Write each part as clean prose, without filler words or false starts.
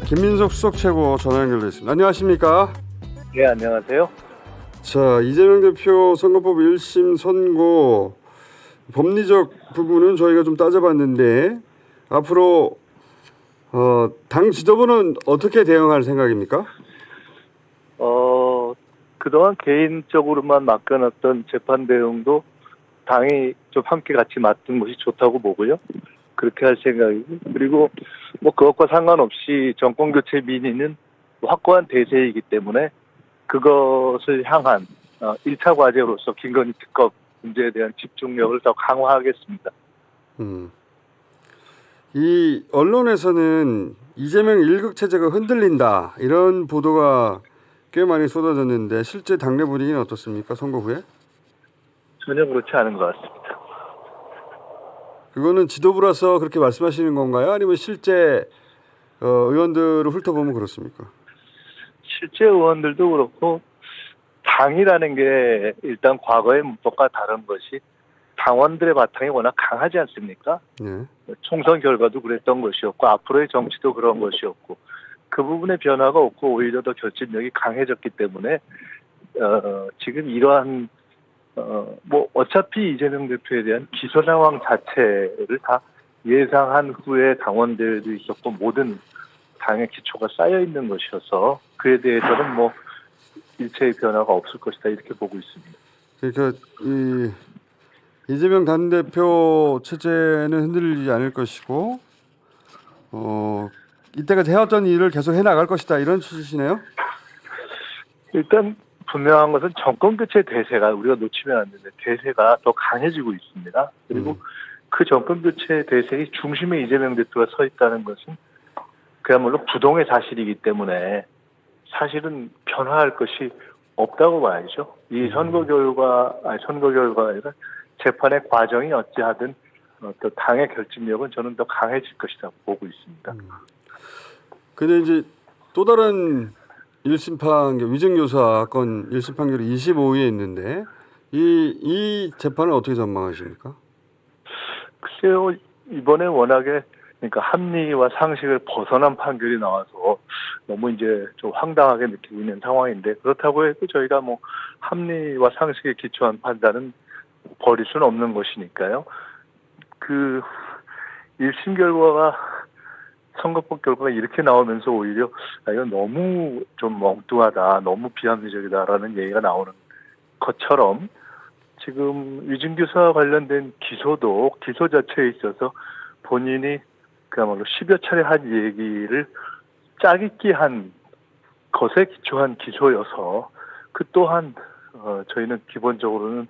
김민석 수석 최고 전화 연결돼 있습니다. 안녕하십니까? 네, 안녕하세요. 자, 이재명 대표 선거법 1심 선고 법리적 부분은 저희가 좀 따져봤는데 앞으로 당 지도부는 어떻게 대응할 생각입니까? 그동안 개인적으로만 맡겨놨던 재판 대응도 당이 좀 함께 같이 맡은 것이 좋다고 보고요. 그렇게 할 생각이고, 그리고 뭐 그것과 상관없이 정권 교체 민의는 확고한 대세이기 때문에 그것을 향한 1차 과제로서 김건희 특검 문제에 대한 집중력을 더 강화하겠습니다. 이 언론에서는 이재명 1국 체제가 흔들린다 이런 보도가 꽤 많이 쏟아졌는데 실제 당내 분위기는 어떻습니까? 선거 후에? 전혀 그렇지 않은 것 같습니다. 그거는 지도부라서 그렇게 말씀하시는 건가요? 아니면 실제 의원들을 훑어보면 그렇습니까? 실제 의원들도 그렇고 당이라는 게 일단 과거의 문법과 다른 것이 당원들의 바탕이 워낙 강하지 않습니까? 네. 총선 결과도 그랬던 것이었고 앞으로의 정치도 그런 것이었고 그 부분의 변화가 없고 오히려 더 결집력이 강해졌기 때문에 지금 이러한 뭐 어차피 이재명 대표에 대한 기소 상황 자체를 다 예상한 후에 당원들도 있었고 모든 당의 기초가 쌓여 있는 것이어서 그에 대해서는 뭐 일체의 변화가 없을 것이다 이렇게 보고 있습니다. 그러니까 이재명 당대표 체제는 흔들리지 않을 것이고 이때까지 해왔던 일을 계속 해나갈 것이다 이런 취지시네요? 일단 분명한 것은 정권 교체 대세가 우리가 놓치면 안 되는데 대세가 더 강해지고 있습니다. 그리고 그 정권 교체 대세의 중심에 이재명 대표가 서 있다는 것은 그야말로 부동의 사실이기 때문에 사실은 변화할 것이 없다고 봐야죠. 이 선거 결과가 아니라 재판의 과정이 어찌하든 또 당의 결집력은 저는 더 강해질 것이라고 보고 있습니다. 근데 이제 또 다른 1심 판결, 위증교사 건 1심 판결이 25위에 있는데 이 재판을 어떻게 전망하십니까? 글쎄요, 이번에 워낙에 그러니까 합리와 상식을 벗어난 판결이 나와서 너무 이제 좀 황당하게 느끼고 있는 상황인데 그렇다고 해도 저희가 뭐 합리와 상식에 기초한 판단은 버릴 수는 없는 것이니까요. 그 1심 결과가 선거법 결과가 이렇게 나오면서 오히려 이건 너무 좀 엉뚱하다, 너무 비합리적이다라는 얘기가 나오는 것처럼 지금 위증교사와 관련된 기소도 기소 자체에 있어서 본인이 그야말로 10여 차례 한 얘기를 짜깁기 한 것에 기초한 기소여서 그 또한 저희는 기본적으로는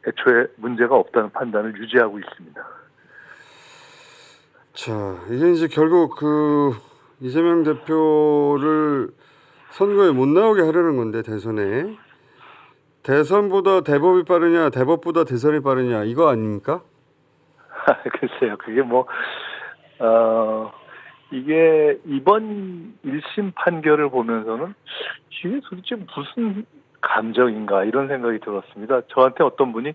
애초에 문제가 없다는 판단을 유지하고 있습니다. 자, 이게 이제 결국 그 이재명 대표를 선거에 못 나오게 하려는 건데 대선에 대선보다 대법이 빠르냐 대법보다 대선이 빠르냐 이거 아닙니까? 글쎄요, 그게 뭐 이게 이번 1심 판결을 보면서는 이게 도대체 무슨 감정인가 이런 생각이 들었습니다. 저한테 어떤 분이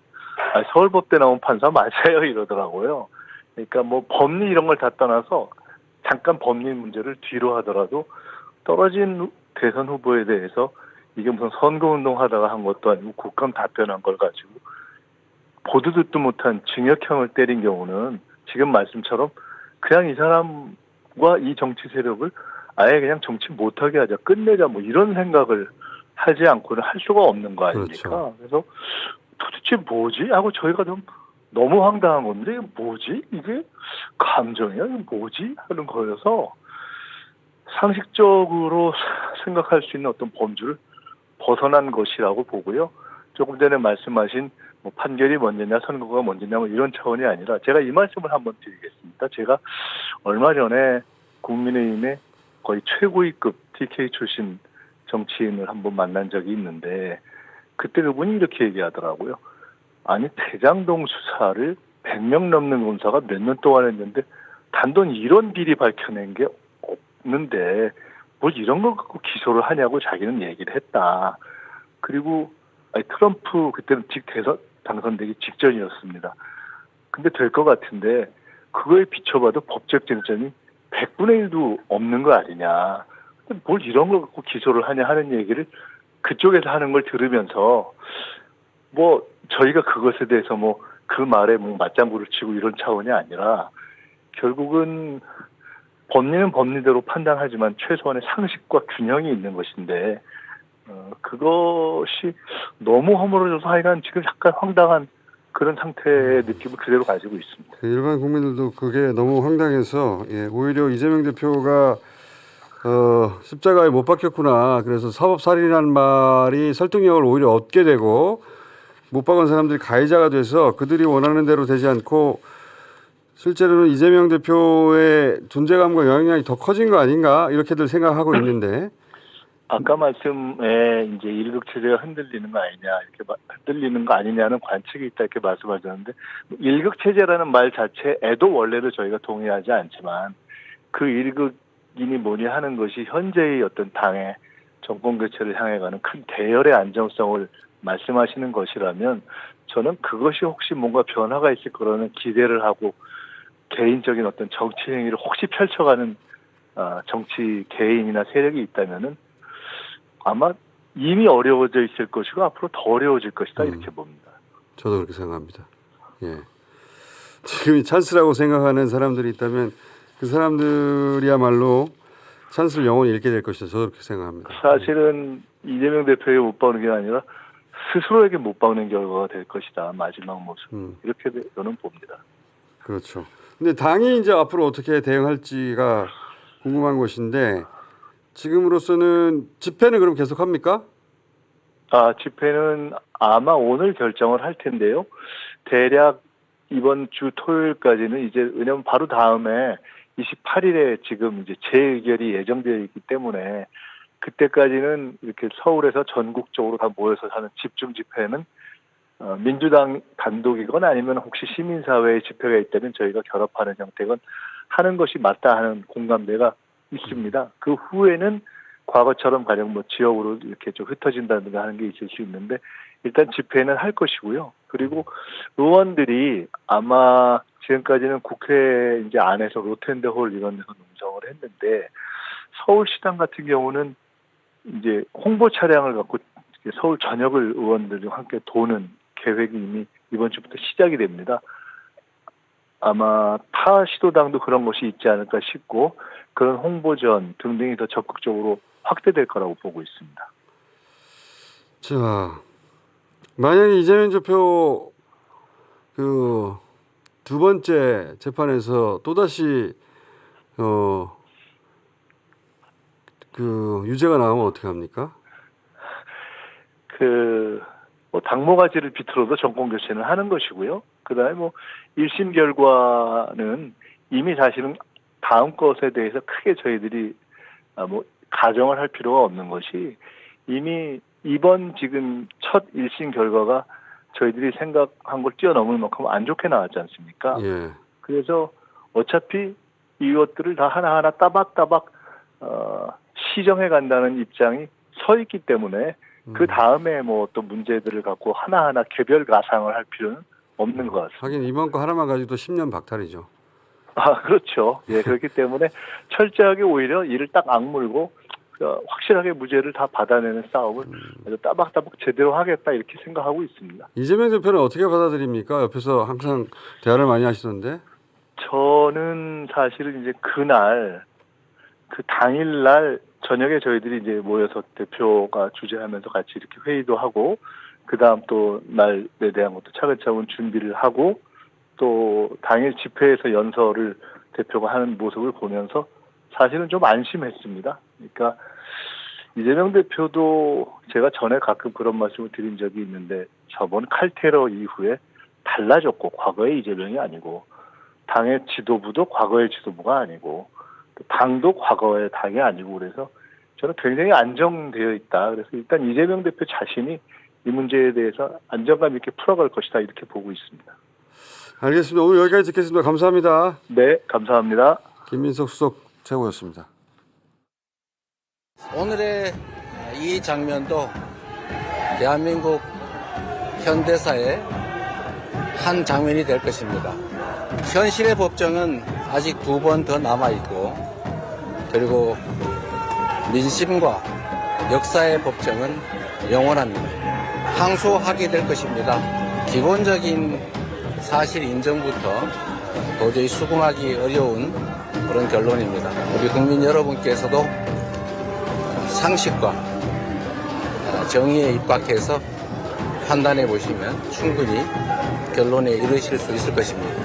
서울법대 나온 판사 맞아요 이러더라고요. 그러니까 뭐 법리 이런 걸 다 떠나서 잠깐 법리 문제를 뒤로 하더라도 떨어진 대선 후보에 대해서 이게 무슨 선거운동 하다가 한 것도 아니고 국감 답변한 걸 가지고 보도 듣도 못한 징역형을 때린 경우는 지금 말씀처럼 그냥 이 사람과 이 정치 세력을 아예 그냥 정치 못하게 하자, 끝내자 뭐 이런 생각을 하지 않고는 할 수가 없는 거 아닙니까? 그렇죠. 그래서 도대체 뭐지? 하고 저희가 좀 너무 황당한 건데 이게 뭐지? 이게 감정이야? 이게 뭐지? 하는 거여서 상식적으로 생각할 수 있는 어떤 범주를 벗어난 것이라고 보고요. 조금 전에 말씀하신 뭐 판결이 먼저냐 선거가 먼저냐 뭐 이런 차원이 아니라 제가 이 말씀을 한번 드리겠습니다. 제가 얼마 전에 국민의힘의 거의 최고위급 TK 출신 정치인을 한번 만난 적이 있는데 그때 그분이 이렇게 얘기하더라고요. 아니 대장동 수사를 100명 넘는 검사가 몇 년 동안 했는데 단돈 이런 비리 밝혀낸 게 없는데 뭐 이런 거 갖고 기소를 하냐고 자기는 얘기를 했다. 그리고 트럼프 그때는 대선 당선되기 직전이었습니다. 근데 될 것 같은데 그거에 비춰봐도 법적 쟁점이 100분의 1도 없는 거 아니냐. 뭘 이런 걸 갖고 기소를 하냐 하는 얘기를 그쪽에서 하는 걸 들으면서 뭐 저희가 그것에 대해서 뭐 그 말에 뭐 맞장구를 치고 이런 차원이 아니라 결국은 법리는 법리대로 판단하지만 최소한의 상식과 균형이 있는 것인데 그것이 너무 허물어져서 하여간 지금 약간 황당한 그런 상태의 느낌을 그대로 가지고 있습니다. 일반 국민들도 그게 너무 황당해서 오히려 이재명 대표가 십자가에 못 박혔구나. 그래서 사법살인이라는 말이 설득력을 오히려 얻게 되고 못 박은 사람들이 가해자가 돼서 그들이 원하는 대로 되지 않고 실제로는 이재명 대표의 존재감과 영향력이 더 커진 거 아닌가 이렇게들 생각하고 있는데 아까 말씀에 이제 일극 체제가 흔들리는 거 아니냐 이렇게 흔들리는 거 아니냐는 관측이 있다 이렇게 말씀하셨는데 일극 체제라는 말 자체에도 원래는 저희가 동의하지 않지만 그 일극이니 뭐니 하는 것이 현재의 어떤 당의 정권 교체를 향해 가는 큰 대열의 안정성을 말씀하시는 것이라면 저는 그것이 혹시 뭔가 변화가 있을 거라는 기대를 하고 개인적인 어떤 정치 행위를 혹시 펼쳐가는 정치 개인이나 세력이 있다면은 아마 이미 어려워져 있을 것이고 앞으로 더 어려워질 것이다 이렇게 봅니다. 저도 그렇게 생각합니다. 예. 지금이 찬스라고 생각하는 사람들이 있다면 그 사람들이야말로 찬스를 영원히 잃게 될 것이다. 저도 그렇게 생각합니다. 사실은 이재명 대표에게 못 박는 게 아니라 스스로에게 못 박는 결과가 될 것이다. 마지막 모습. 이렇게 저는 봅니다. 그렇죠. 근데 당이 이제 앞으로 어떻게 대응할지가 궁금한 것인데 지금으로서는 집회는 그럼 계속 합니까? 집회는 아마 오늘 결정을 할 텐데요. 대략 이번 주 토요일까지는 이제 왜냐면 바로 다음에 28일에 지금 이제 재의결이 예정되어 있기 때문에 그때까지는 이렇게 서울에서 전국적으로 다 모여서 하는 집중 집회는 민주당 단독이건 아니면 혹시 시민사회의 집회가 있다면 저희가 결합하는 형태건 하는 것이 맞다 하는 공감대가 있습니다. 그 후에는 과거처럼 가령 뭐 지역으로 이렇게 좀 흩어진다든가 하는 게 있을 수 있는데 일단 집회는 할 것이고요. 그리고 의원들이 아마 지금까지는 국회 이제 안에서 로텐데홀 이런 데서 농성을 했는데 서울시당 같은 경우는 이제 홍보 차량을 갖고 서울 전역을 의원들과 함께 도는 계획이 이미 이번 주부터 시작이 됩니다. 아마 타 시도당도 그런 것이 있지 않을까 싶고 그런 홍보전 등등이 더 적극적으로 확대될 거라고 보고 있습니다. 자, 만약에 이재명 대표 그 두 번째 재판에서 또다시 그 유죄가 나오면 어떻게 합니까? 뭐 당모가지를 비틀어도 정권 교체는 하는 것이고요. 그다음에 뭐 1심 결과는 이미 사실은 다음 것에 대해서 크게 저희들이 뭐 가정을 할 필요가 없는 것이 이미 이번 지금 첫 1심 결과가 저희들이 생각한 걸 뛰어넘을 만큼 안 좋게 나왔지 않습니까? 예. 그래서 어차피 이것들을 다 하나하나 따박따박 시정해 간다는 입장이 서 있기 때문에 그 다음에 뭐 또 문제들을 갖고 하나하나 개별 가상을 할 필요는 없는 것 같습니다. 하긴 이번 거 하나만 가지고도 10년 박탈이죠. 그렇죠. 예, 그렇기 때문에 철저하게 오히려 이를 딱 악물고 확실하게 무죄를 다 받아내는 싸움을 아주 따박따박 제대로 하겠다 이렇게 생각하고 있습니다. 이재명 대표는 어떻게 받아들입니까? 옆에서 항상 대화를 많이 하시던데. 저는 사실은 이제 그날 그 당일날 저녁에 저희들이 이제 모여서 대표가 주재하면서 같이 이렇게 회의도 하고 그다음 또 날에 대한 것도 차근차근 준비를 하고 또 당일 집회에서 연설을 대표가 하는 모습을 보면서 사실은 좀 안심했습니다. 그러니까 이재명 대표도 제가 전에 가끔 그런 말씀을 드린 적이 있는데 저번 칼테러 이후에 달라졌고 과거의 이재명이 아니고 당의 지도부도 과거의 지도부가 아니고 당도 과거의 당이 아니고 그래서 저는 굉장히 안정되어 있다. 그래서 일단 이재명 대표 자신이 이 문제에 대해서 안정감 있게 풀어갈 것이다 이렇게 보고 있습니다. 알겠습니다. 오늘 여기까지 듣겠습니다. 감사합니다. 네, 감사합니다. 김민석 수석 최고였습니다. 오늘의 이 장면도 대한민국 현대사의 한 장면이 될 것입니다. 현실의 법정은 아직 2번 더 남아있고, 그리고 민심과 역사의 법정은 영원합니다. 항소하게 될 것입니다. 기본적인 사실 인정부터 도저히 수긍하기 어려운 그런 결론입니다. 우리 국민 여러분께서도 상식과 정의에 입각해서 판단해 보시면 충분히 결론에 이르실 수 있을 것입니다.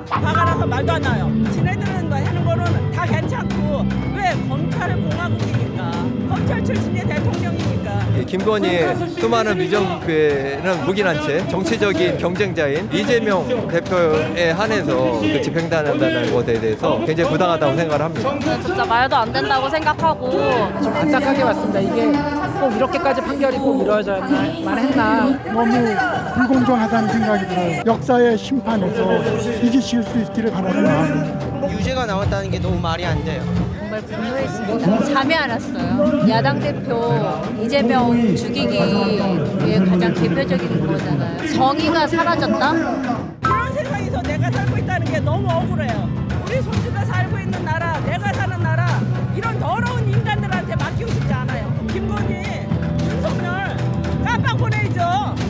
화가 나서 말도 안 나요. 지네들은 하는 거는 다 괜찮고 왜 검찰 공화국이니까 검찰 출신의 대통령이니까. 김건희의 수많은 위정표에는 묵인한 채 정치적인 경쟁자인 이재명 대표에 한해서 그 집행단한다는 것에 대해서 굉장히 부당하다고 생각을 합니다. 진짜 말도 안 된다고 생각하고 좀 안타깝게 봤습니다. 이게 꼭 이렇게까지 판결이 꼭 이루어져야만 했나. 너무 불공정하다는 생각이 들어요. 역사의 심판에서 이기실 수 있기를 바라는 마음입니다. 유죄가 나왔다는 게 너무 말이 안 돼요. 정말 분노했습니다. 잠이 안 왔어요. 야당 대표 이재명 죽이기에 가장 대표적인 거잖아요. 정의가 사라졌다? 그런 세상에서 내가 살고 있다는 게 너무 억울해요. 우리 손주가 살고 있는 나라, 내가 사는 나라, 이런 더러운 인간들한테 맡기고 싶지 않아요. 김건희, 윤석열 깜빡 보내죠.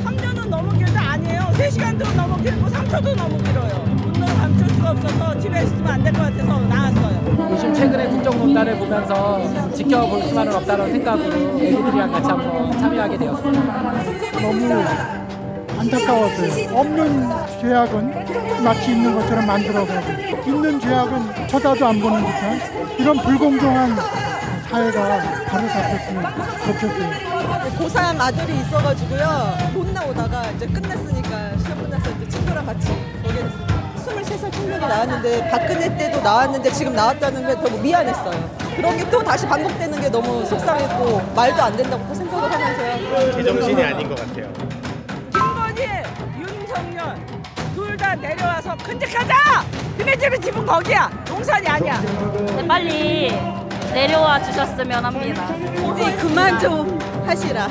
3년은 너무 길다 아니에요. 3시간도 너무 길고 3초도 너무 길어요. 분노를 감출 수가 없어서 집에 있으면 안 될 것 같아서 나왔어요. 요즘 최근에 국정농단을 보면서 지켜볼 수만은 없다는 생각으로 애기들이랑 같이 한번 참여하게 되었습니다. 너무 안타까웠어요. 없는 죄악은 마치 있는 것처럼 만들어가고 있는 죄악은 쳐다도 안 보는 듯한 이런 불공정한 사회가 바로 잡혔으면 좋겠어요. 고3 아들이 있어가지고요. 못 나오다가 이제 끝났으니까 시험 끝나서 이제 친구랑 같이 오게 됐습니다. 23살 청년이 나왔는데 박근혜 때도 나왔는데 지금 나왔다는 게 너무 미안했어요. 그런 게 또 다시 반복되는 게 너무 속상했고 말도 안 된다고 또 생각을 하면서요. 제정신이 아닌 것 같아요. 김건희, 윤석열 둘 다 내려와서 근직하자! 너네들의 집은 거기야. 용산이 아니야. 빨리 내려와 주셨으면 합니다. 이제 그만 좀 하시라.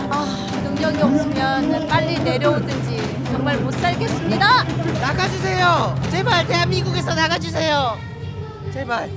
능력이 없으면 빨리 내려오든지 정말 못 살겠습니다. 나가주세요. 제발 대한민국에서 나가주세요. 제발.